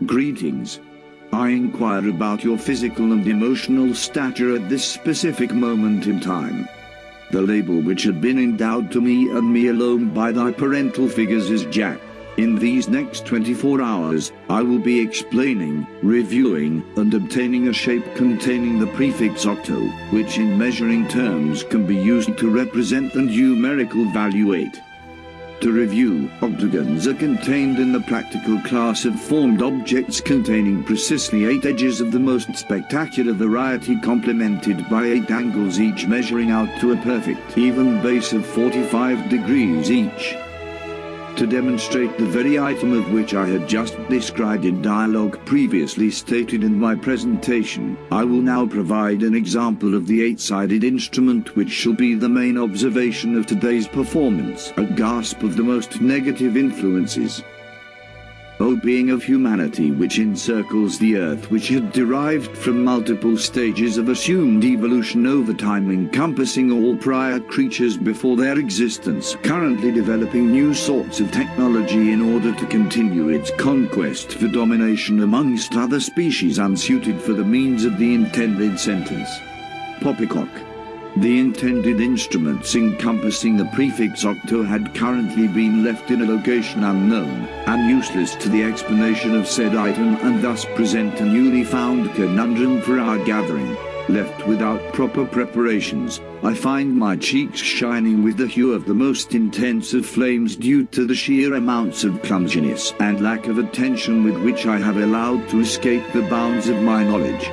Greetings. I inquire about your physical and emotional stature at this specific moment in time. The label which had been endowed to me and me alone by thy parental figures is Jack. In these next 24 hours, I will be explaining, reviewing, and obtaining a shape containing the prefix octo, which in measuring terms can be used to represent the numerical value 8. To review, octagons are contained in the practical class of formed objects containing precisely 8 edges of the most spectacular variety complemented by 8 angles each measuring out to a perfect even base of 45 degrees each. To demonstrate the very item of which I had just described in dialogue previously stated in my presentation, I will now provide an example of the 8-sided instrument which shall be the main observation of today's performance, a gasp of the most negative influences. O being of humanity which encircles the earth, which had derived from multiple stages of assumed evolution over time encompassing all prior creatures before their existence, currently developing new sorts of technology in order to continue its conquest for domination amongst other species unsuited for the means of the intended sentence. Poppycock. The intended instruments encompassing the prefix octo had currently been left in a location unknown, and useless to the explanation of said item, and thus present a newly found conundrum for our gathering. Left without proper preparations, I find my cheeks shining with the hue of the most intense of flames due to the sheer amounts of clumsiness and lack of attention with which I have allowed to escape the bounds of my knowledge.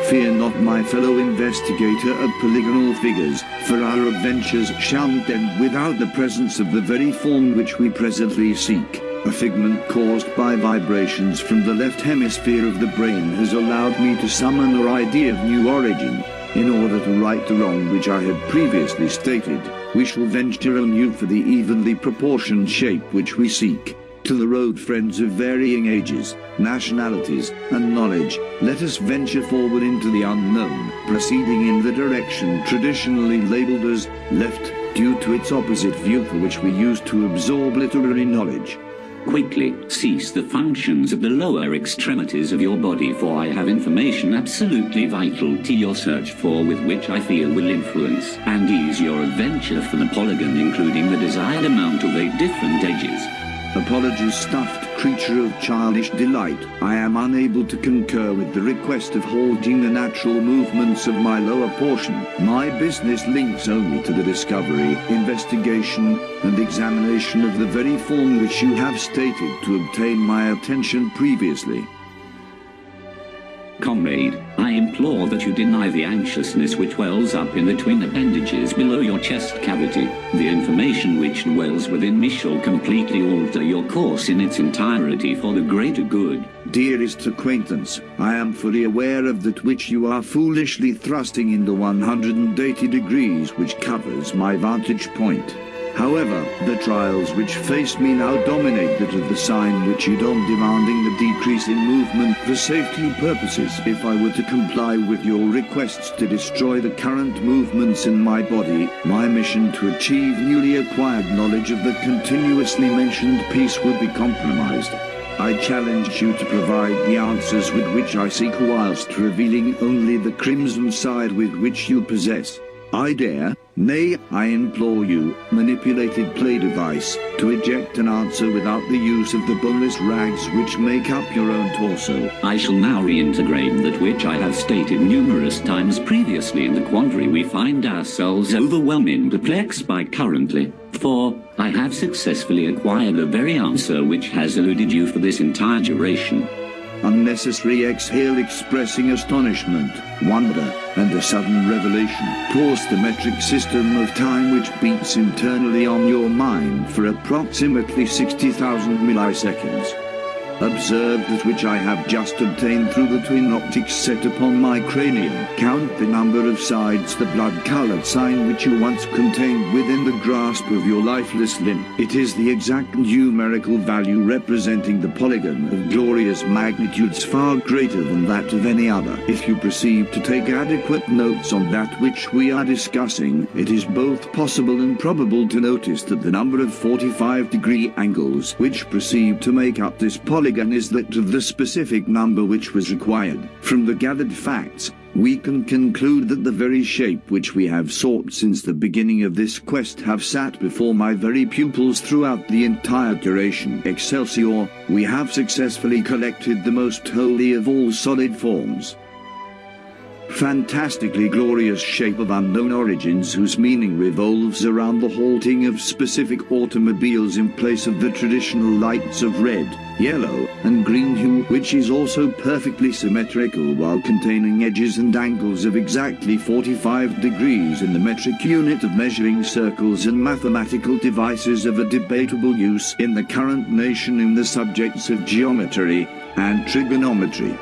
Fear not, my fellow investigator of polygonal figures, for our adventures shan't end without the presence of the very form which we presently seek. A figment caused by vibrations from the left hemisphere of the brain has allowed me to summon an idea of new origin. In order to right the wrong which I had previously stated, we shall venture anew for the evenly proportioned shape which we seek. To the road friends of varying ages, nationalities, and knowledge, let us venture forward into the unknown, proceeding in the direction traditionally labeled as left, due to its opposite view for which we use to absorb literary knowledge. Quickly cease the functions of the lower extremities of your body, for I have information absolutely vital to your search for, with which I feel will influence and ease your adventure for the polygon, including the desired amount of 8 different edges. Apologies, stuffed creature of childish delight. I am unable to concur with the request of halting the natural movements of my lower portion. My business links only to the discovery, investigation, and examination of the very form which you have stated to obtain my attention previously. Comrade, I implore that you deny the anxiousness which wells up in the twin appendages below your chest cavity. The information which dwells within me shall completely alter your course in its entirety for the greater good. Dearest acquaintance, I am fully aware of that which you are foolishly thrusting into 180 degrees which covers my vantage point. However, the trials which face me now dominate that of the sign which you don, demanding the decrease in movement for safety purposes. If I were to comply with your requests to destroy the current movements in my body, my mission to achieve newly acquired knowledge of the continuously mentioned piece would be compromised. I challenge you to provide the answers with which I seek, whilst revealing only the crimson side with which you possess. I dare, nay, I implore you, manipulated play device, to eject an answer without the use of the boneless rags which make up your own torso. I shall now reintegrate that which I have stated numerous times previously in the quandary we find ourselves overwhelming perplexed by currently. For I have successfully acquired the very answer which has eluded you for this entire duration. Unnecessary exhale expressing astonishment, wonder, and a sudden revelation. Pause the metric system of time which beats internally on your mind for approximately 60,000 milliseconds. Observe that which I have just obtained through the twin optics set upon my cranium. Count the number of sides, the blood-colored sign which you once contained within the grasp of your lifeless limb. It is the exact numerical value representing the polygon of glorious magnitudes far greater than that of any other. If you proceed to take adequate notes on that which we are discussing, it is both possible and probable to notice that the number of 45-degree angles which proceed to make up this polygon polygon is that of the specific number which was required. From the gathered facts, we can conclude that the very shape which we have sought since the beginning of this quest have sat before my very pupils throughout the entire duration. Excelsior, we have successfully collected the most holy of all solid forms. Fantastically glorious shape of unknown origins whose meaning revolves around the halting of specific automobiles in place of the traditional lights of red, yellow, and green hue, which is also perfectly symmetrical while containing edges and angles of exactly 45 degrees in the metric unit of measuring circles and mathematical devices of a debatable use in the current nation in the subjects of geometry and trigonometry.